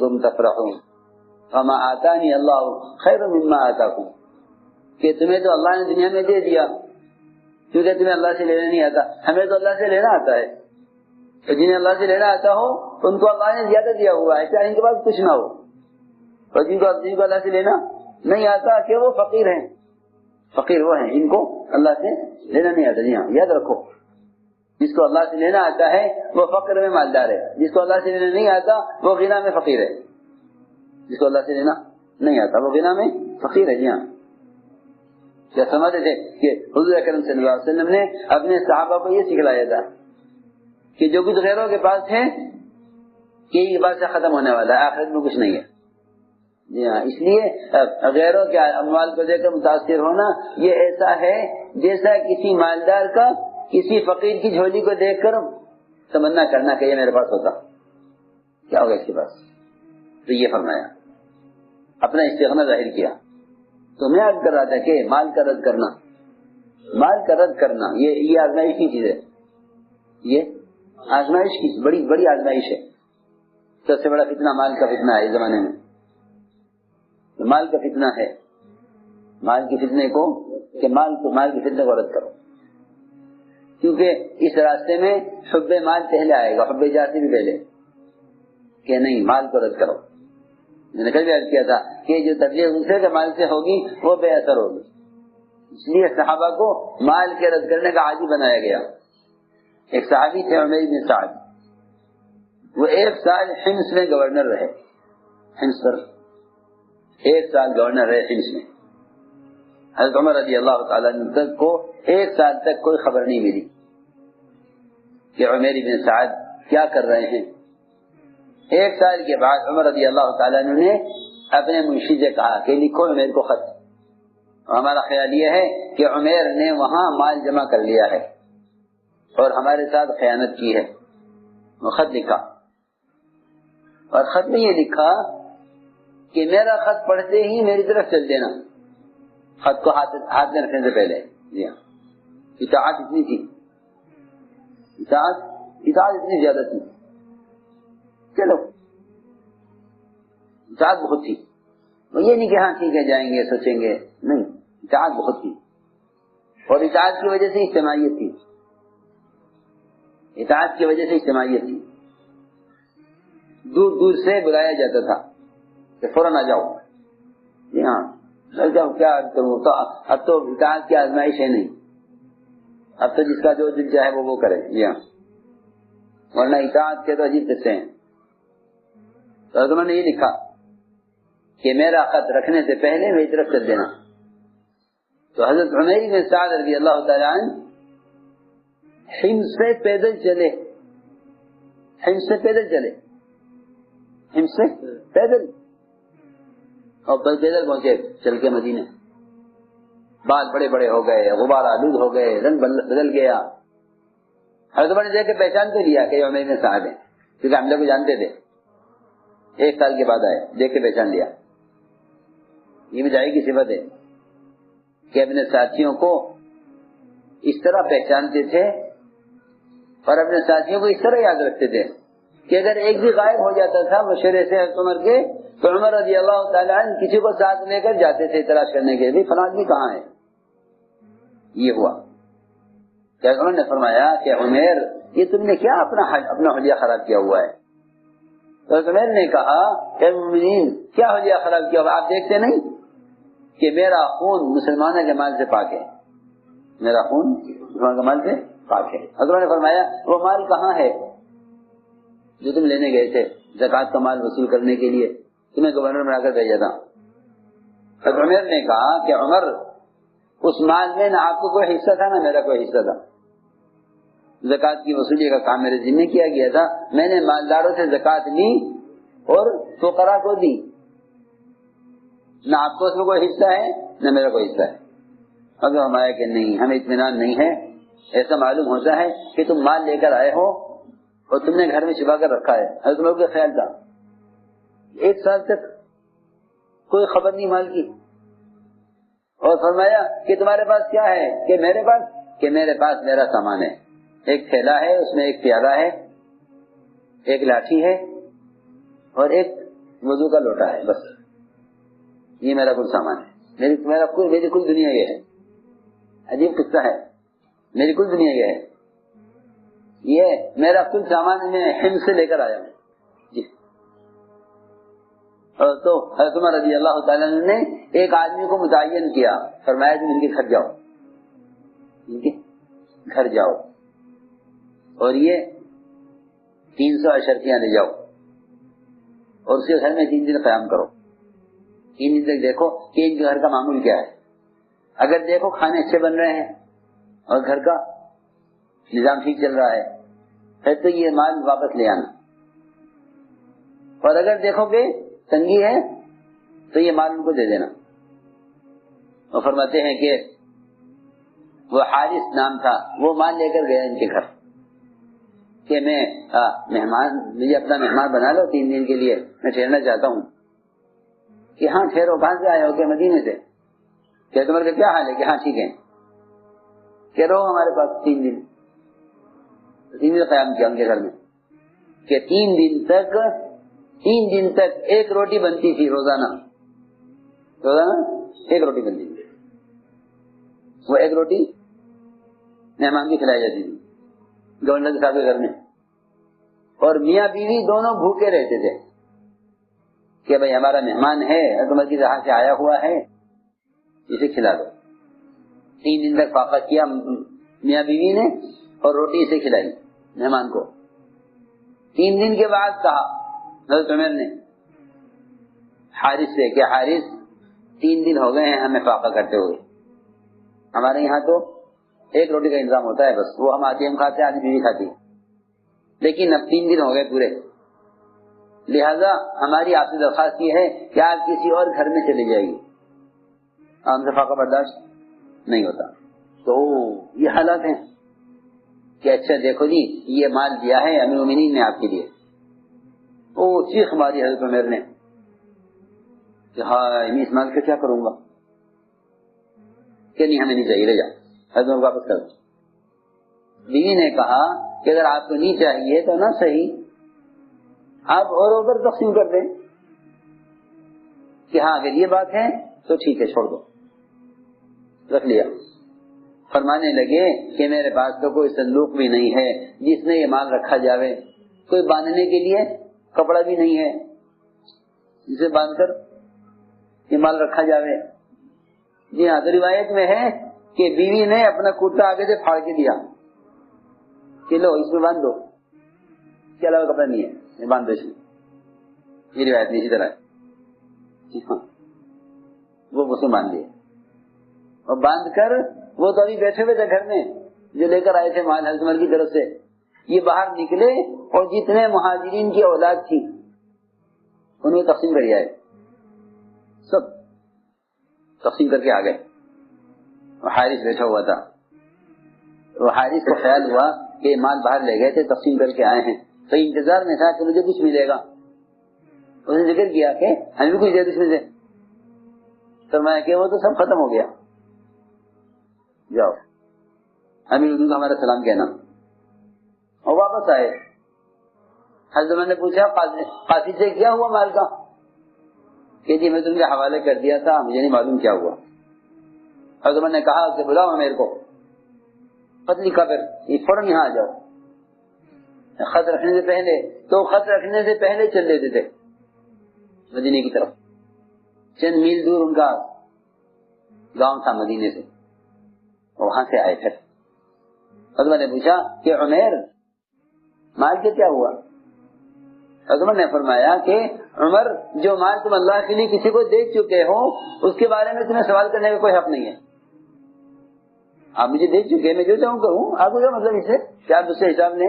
کنتم تفرحون فما آتانی اللہ خیر مما آتاکم، کہ تمہیں تو اللہ نے دنیا میں دے دیا کیونکہ تمہیں اللہ سے لینا نہیں آتا، ہمیں تو اللہ سے لینا آتا ہے، تو جنہیں اللہ سے لینا آتا ہو ان کو اللہ نے زیادہ دیا ہوا ہے، چاہے ان کے پاس کچھ نہ ہو، اور جن کو اللہ سے لینا نہیں آتا کہ وہ فقیر ہیں، فقیر وہ ہیں جن کو اللہ سے لینا نہیں آتا۔ جی ہاں، یاد رکھو، جس کو اللہ سے لینا آتا ہے وہ فقر میں مالدار ہے، جس کو اللہ سے لینا نہیں آتا وہ غنا میں فقیر ہے، جس کو اللہ سے لینا نہیں آتا وہ غنا میں فقیر ہے۔ جی ہاں، کیا سمجھتے تھے کہ حضور اکرم صلی اللہ علیہ وسلم نے اپنے صحابہ کو یہ سکھلایا تھا کہ جو کچھ غیروں کے پاس ہے کہ یہ بات سے ختم ہونے والا ہے، آخرت میں کچھ نہیں ہے۔ جی ہاں، اس لیے غیروں کے اموال کو دیکھ کر متاثر ہونا یہ ایسا ہے جیسا کسی مالدار کا کسی فقیر کی جھولی کو دیکھ کر تمنا کرنا کہ یہ میرے پاس ہوتا، کیا ہوگا اس کے پاس۔ تو یہ فرمایا، اپنا استغنا ظاہر کیا۔ تو میں عرض کر رہا تھا کہ مال کا رد کرنا، مال کا رد کرنا یہ آزمائش کی چیز ہے، یہ آزمائش کی بڑی بڑی آزمائش ہے۔ سب سے بڑا فتنہ مال کا فتنہ ہے اس زمانے میں، مال کا فتنہ ہے، مال کے فتنے کو کہ مال کے فتنے کو رد کرو، کیونکہ اس راستے میں حب مال پہلے آئے گا، حب جاہ سے بھی پہلے، کہ نہیں مال کو رد کرو۔ میں نے کل بھی عرض کیا تھا کہ جو تبلیغ دوسرے کے مال سے ہوگی وہ بے اثر ہوگی، اس لیے صحابہ کو مال کے رد کرنے کا عادی بنایا گیا۔ ایک صحابی تھے عمیر بن سعد، وہ 1 سال حمص میں گورنر رہے، حمص پر 1 سال گورنر رہے حمص میں۔ حضرت عمر رضی اللہ تعالیٰ عنہ کو 1 سال تک کوئی خبر نہیں ملی کہ عمیر بن سعد کیا کر رہے ہیں۔ 1 سال کے بعد عمر رضی اللہ تعالیٰ عنہ نے اپنے منشی سے کہا کہ لکھو عمیر کو خط، اور ہمارا خیال یہ ہے کہ عمیر نے وہاں مال جمع کر لیا ہے اور ہمارے ساتھ خیانت کی ہے۔ وہ خط لکھا، اور خط میں یہ لکھا کہ میرا خط پڑھتے ہی میری طرف چل دینا، خط کو ہاتھ میں رکھنے سے پہلے۔ جی ہاں، اطاعت اتنی تھی، اطاعت اتنی زیادہ تھی، چلو اطاعت بہت تھی، وہ یہ نہیں کہ ہاں ٹھیک ہے جائیں گے سوچیں گے، نہیں، اطاعت بہت تھی، اور اطاعت کی وجہ سے اجتماعیت تھی، اطاعت کی وجہ سے اجتماعیت تھی، دور دور سے بلایا جاتا تھا کہ فوراً آ جاؤ۔ جی ہاں، جاؤ، کیا کروں، تو اب تو اطاعت کی آزمائش ہے نہیں، اب تو جس کا جو دل چاہے وہ کرے۔ جی ہاں، ورنہ اطاعت کے تو عجیب قصے ہیں۔ تو حضرت نے یہ لکھا کہ میرا خط رکھنے سے پہلے میری طرف چل دینا۔ تو حضرت عمیر بن سعد رضی اللہ تعالیٰ عنہ حمص سے پیدل چلے، حمص سے پیدل چلے، حمص سے پیدل، اور پیدل پہنچے چل کے مدینے۔ بال بڑے بڑے ہو گئے، غبار آلود ہو گئے، رنگ بدل گیا۔ حضرت نے دیکھ کے پہچان تو لیا کہ عمیر بن سعد ہیں، کیونکہ ہم لوگ کو جانتے تھے۔ 1 سال کے بعد آئے، دیکھ کے پہچان لیا۔ یہ مجاہد کی صفت ہے کہ اپنے ساتھیوں کو اس طرح پہچانتے تھے اور اپنے ساتھیوں کو اس طرح یاد رکھتے تھے کہ اگر ایک بھی غائب ہو جاتا تھا مشورے سے عمر کے، تو عمر رضی اللہ تعالیٰ عنہ کسی کو ساتھ لے کر جاتے تھے تلاش کرنے کے لیے، فلاں آدمی کہاں ہے۔ یہ ہوا کہ انہوں نے فرمایا کہ عمیر یہ تم نے کیا اپنا حلیہ خراب کیا ہوا ہے۔ تو عمیر نے کہا کہ مومنین کیا حلیہ خراب کیا ہوا، آپ دیکھتے نہیں کہ میرا خون مسلمانوں کے مال سے پاک ہے، میرا خون مسلمانوں کے مال سے پاک ہے۔ حضرت نے فرمایا وہ مال کہاں ہے جو تم لینے گئے تھے، زکوٰۃ کا مال وصول کرنے کے لیے تمہیں گورنر بنا کر بھیجا تھا۔ حضرت عمر نے کہا کہ عمر اس مال میں نہ آپ کو کوئی حصہ تھا نہ میرا کوئی حصہ تھا، زکوٰۃ کی وصولی کا کام میرے ذمہ کیا گیا تھا، میں نے مالداروں سے زکوٰۃ لی اور فقراء کو دی، نہ آپ کو اس میں کوئی حصہ ہے نہ میرا کوئی حصہ ہے۔ اگر ہمارا کہ نہیں، ہمیں اطمینان نہیں ہے، ایسا معلوم ہوتا ہے کہ تم مال لے کر آئے ہو اور تم نے گھر میں چھپا کر رکھا ہے۔ حضرت عمر کا خیال تھا 1 سال تک کوئی خبر نہیں مال کی، اور فرمایا کہ تمہارے پاس کیا ہے، کہ میرے پاس میرا سامان ہے، ایک تھیلا ہے، اس میں ایک پیالہ ہے، ایک لاٹھی ہے اور ایک وضو کا لوٹا ہے بس، یہ میرا کل سامان ہے، میری کل دنیا یہ ہے. عجیب قصہ ہے، میری کل دنیا یہ ہے، یہ میرا کل سامان میں ہند سے لے کر آیا ہوں. جی. تو حضرت عمر رضی اللہ تعالیٰ نے ایک آدمی کو متعین کیا، فرمایا تم ان کے گھر جاؤ، ان کے گھر جاؤ اور یہ 300 اشرفیاں لے جاؤ اور اس کے گھر میں 3 دن قیام کرو. 3 دن تک دیکھو کہ ان کے گھر کا معمول کیا ہے. اگر دیکھو کھانے اچھے بن رہے ہیں اور گھر کا نظام ٹھیک چل رہا ہے پھر تو یہ مال واپس لے آنا، اور اگر دیکھو کہ تنگی ہے تو یہ مال ان کو دے دینا. وہ فرماتے ہیں کہ وہ حارث نام تھا، وہ مال لے کر گیا ان کے گھر کہ میں مہمان، مجھے اپنا مہمان بنا لو 3 دن کے لیے، میں ٹھہرنا چاہتا ہوں. کہ ہاں ٹھہرو. کہاں سے آئے ہو؟ کہ مدینے سے. کہ تمہارا کیا حال ہے؟ کہ ہاں ٹھیک ہے. کہ رہو ہمارے پاس 3 دن. 3 دن قیام کیا ان کے گھر میں کہ 3 دن تک 1 روٹی بنتی تھی روزانہ 1 روٹی بنتی تھی. وہ 1 روٹی مہمان کی کھلائی جاتی تھی گورنر صاحب کے گھر میں، اور میاں بیوی دونوں بھوکے رہتے تھے کہ بھائی ہمارا مہمان ہے حکومت کی جہاں سے آیا ہوا ہے، اسے کھلا دو. 3 دن تک فاقہ کیا میاں بیوی نے اور روٹی اسے کھلائی مہمان کو. 3 دن کے بعد کہا حضرت عمر نے حارث سے کہ حارث 3 دن ہو گئے ہیں ہمیں فاقہ کرتے ہوئے، ہمارے یہاں تو 1 روٹی کا انتظام ہوتا ہے بس، وہ ہم آتے ہم کھاتے ہیں، آدھی بیوی کھاتی ہے، لیکن اب 3 دن ہو گئے پورے، لہذا ہماری آپ سے درخواست یہ ہے کہ آپ کسی اور گھر میں چلے جائیے، ہم سے فاقہ برداشت نہیں ہوتا. تو یہ حالات ہیں کہ اچھا دیکھو جی یہ مال دیا ہے امیر المومنین نے آپ کے لیے. وہ چیخ ماری حضرت عمر نے کہ ہاں میں اس مال کا کیا کروں گا، کہ نہیں ہمیں نہیں چاہیے، لے جاؤ. حضرت عمر واپس کر دو. بیوی نے کہا کہ اگر آپ کو نہیں چاہیے تو نہ صحیح آپ اور اوپر تقسیم کر دیں، کہ ہاں اگر یہ بات ہے تو ٹھیک ہے چھوڑ دو. رکھ لیا. فرمانے لگے کہ میرے پاس تو کوئی صندوق بھی نہیں ہے جس میں یہ مال رکھا جاوے، کوئی باندھنے کے لیے کپڑا بھی نہیں ہے جسے باندھ کر یہ مال رکھا جاوے. جی ہاں، تو روایت میں ہے کہ بیوی نے اپنا کرتا آگے سے پھاڑ کے دیا کہ لو اس میں باندھ دو، اس کے علاوہ کپڑا نہیں ہے، یہ باندھ دو اس میں. یہ روایت نہیں اسی طرح ہے. جی ہاں، وہ اس میں باندھ دیا اور باندھ کر وہ تو ابھی بیٹھے ہوئے تھے گھر میں جو لے کر آئے تھے مال حضرت عمر کی طرف سے. یہ باہر نکلے اور جتنے مہاجرین کی اولاد تھی انہیں تقسیم کر آئے، سب تقسیم کر کے آ گئے. حارث بیٹھا ہوا تھا. وہ حارث کو خیال ہوا کہ یہ مال باہر لے گئے تھے تقسیم کر کے آئے ہیں، تو انتظار میں تھا کہ مجھے کچھ ملے گا. اس نے ذکر کیا کہ ہمیں بھی کچھ دے دو اس میں سے. فرمایا کہ وہ تو سب ختم ہو گیا، جاؤ امیر اردو کا ہمارا سلام کہنا. اور واپس آئے. حضرت عمر نے پوچھا قاضی سے کیا ہوا مال کا؟ کہ جی میں تم کے حوالے کر دیا تھا، مجھے نہیں معلوم کیا ہوا. حضرت عمر نے کہا کہ بلاؤ میرے کو. خط لکھا پھر یہ فوراً یہاں آ جاؤ. خط رکھنے سے پہلے تو خط رکھنے سے پہلے چل دیتے تھے مدینے کی طرف. چند میل دور ان کا گاؤں تھا مدینے سے، وہاں سے آئے. پھر حضرت نے پوچھا کہ عمر مال کے کیا ہوا؟ حضرت نے فرمایا کہ عمر جو مال تم اللہ کے لیے کسی کو دے چکے ہو اس کے بارے میں تمہیں سوال کرنے کا کوئی حق نہیں ہے. آپ مجھے دے چکے، میں جو چاہوں کروں، آپ کو کیا مطلب اس سے کیا دوسرے حساب نے؟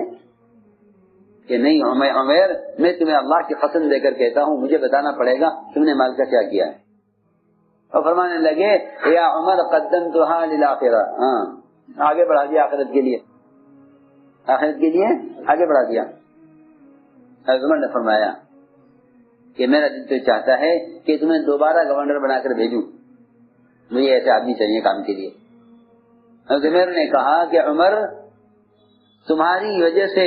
کہ نہیں عمر میں تمہیں اللہ کی قسم دے کر کہتا ہوں مجھے بتانا پڑے گا تم نے مال کا کیا کیا ہے. اور فرمانے لگے یا عمر قدمتها للآخرہ، ہاں آگے بڑھا دیا آخرت کے لیے، آخرت کے لیے آگے بڑھا دیا. حضرت عمر نے فرمایا کہ میرا دل تو چاہتا ہے کہ تمہیں دوبارہ گورنر بنا کر بھیجوں، مجھے ایسے آدمی چاہیے کام کے لیے. حضرت عمر نے کہا کہ عمر تمہاری وجہ سے،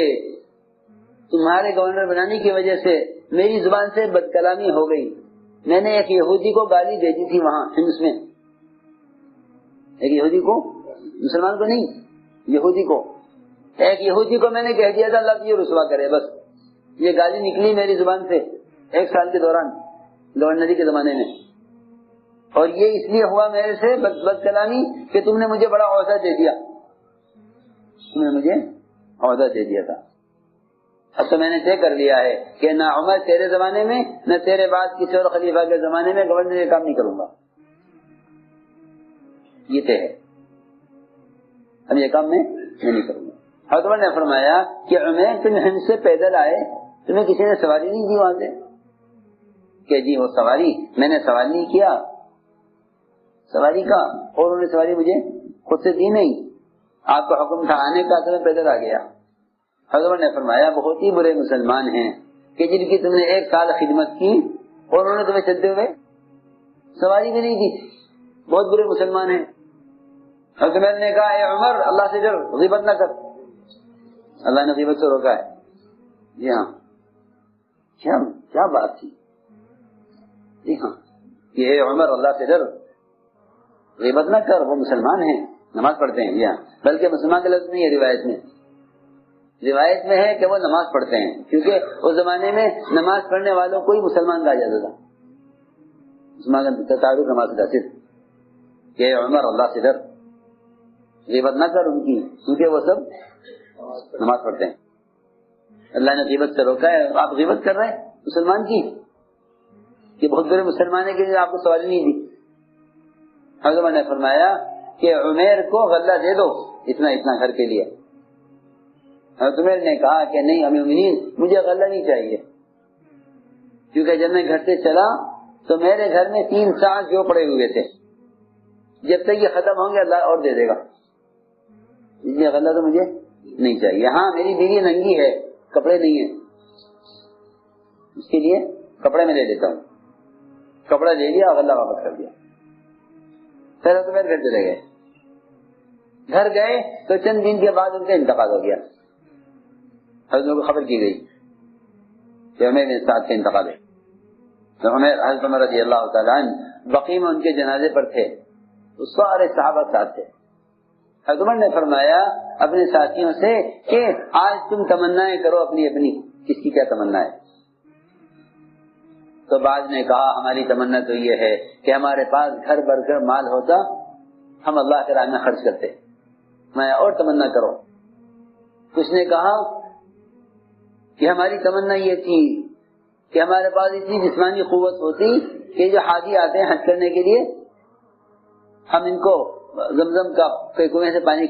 تمہارے گورنر بنانے کی وجہ سے میری زبان سے بد کلامی ہو گئی. میں نے ایک یہودی کو گالی دے دی تھی وہاں ہندوس میں, ایک یہودی کو, مسلمان کو نہیں, یہودی کو, ایک یہودی کو میں نے کہہ دیا تھا اللہ تجھے رسوا کرے. بس یہ گالی نکلی میری زبان سے 1 سال کے دوران گورنری کے زمانے میں, اور یہ اس لیے ہوا میرے سے بد کلامی کہ تم نے مجھے بڑا عہدہ دے دیا, تم نے مجھے عہدہ دے دیا تھا. اب تو میں نے طے کر لیا ہے کہ نہ عمر تیرے زمانے میں نہ تیرے بعد کسی اور خلیفہ کے زمانے میں گورنر کا کام نہیں کروں گا, یہ طے ہے, اب یہ کام میں نہیں کروں گا. حضرت عمر نے فرمایا کہ عمر تم ہند سے پیدل آئے, تمہیں کسی نے سواری نہیں دی وہاں سے؟ کہ جی وہ سواری میں نے سوال نہیں کیا, سواری کا, اور انہوں نے سواری مجھے خود سے دی نہیں, آپ کو حکم تھا آنے کا تو میں پیدل آ گیا. حضرت نے فرمایا بہت ہی برے مسلمان ہیں کہ جن کی تم نے 1 سال خدمت کی اور انہوں نے تمہیں چلتے ہوئے سواری بھی نہیں دی, بہت برے مسلمان ہیں. حضرت نے کہا اے عمر اللہ سے ڈر, غیبت نہ کر. اللہ نے غیبت سے روکا ہے. جی ہاں, کیا بات تھی. جی ہاں, کہ اے عمر اللہ سے ڈر, غیبت نہ کر, وہ مسلمان ہیں, نماز پڑھتے ہیں. جی ہاں, بلکہ مسلمان کا لفظ نہیں ہے روایت میں ہے کہ وہ نماز پڑھتے ہیں, کیونکہ اس زمانے میں نماز پڑھنے والوں کو ہی مسلمان کہا جاتا تھا. مسلمان کا تعلق نماز کا صرف کہ عمر اللہ سے ڈر, غیبت نہ کر ان کی, کیونکہ وہ سب نماز پڑھتے ہیں. اللہ نے غیبت سے روکا ہے. آپ غیبت کر رہے ہیں مسلمان کی کہ بہت بڑے مسلمان ہے کہ آپ کو سواری نہیں دی. حضرت نے فرمایا کہ عمیر کو غلہ دے دو اتنا گھر کے لیے. حضرت عمر نے کہا کہ نہیں امیر المؤمنین مجھے غلہ نہیں چاہیے, کیونکہ جب میں گھر سے چلا تو میرے گھر میں 3 ساعت جو پڑے ہوئے تھے, جب تک یہ ختم ہوں گے اللہ اور دے دے گا, اس لیے غلہ تو مجھے نہیں چاہیے. ہاں میری بیوی ننگی ہے, کپڑے نہیں ہیں, اس کے لیے کپڑے میں لے لیتا ہوں. کپڑا لے لیا, غلہ واپس کر دیا. پھر حضرت عمر گھر چلے گئے. گھر گئے تو چند دن کے بعد ان کا انتقال ہو گیا. حضرت کو خبر کی گئی کہ عمر بن سعد کا انتقال ہے. تو حضرت عمر رضی اللہ تعالیٰ عنہ بقیع میں ان کے جنازے پر تھے, تو سارے صحابہ ساتھ تھے. حضرت عمر نے فرمایا اپنے ساتھیوں سے کہ آج تم تمنائیں کرو اپنی, کس کی کیا تمنا ہے. تو بعض نے کہا ہماری تمنا تو یہ ہے کہ ہمارے پاس گھر بھر کر مال ہوتا, ہم اللہ کے راہ میں خرچ کرتے. میں اور تمنا کرو. کچھ نے کہا کہ ہماری تمنا یہ تھی کہ ہمارے پاس اتنی جسمانی قوت ہوتی کہ جو حاجی آتے ہیں حج کرنے کے لیے, ہم ان کو زمزم کا کنویں سے پانی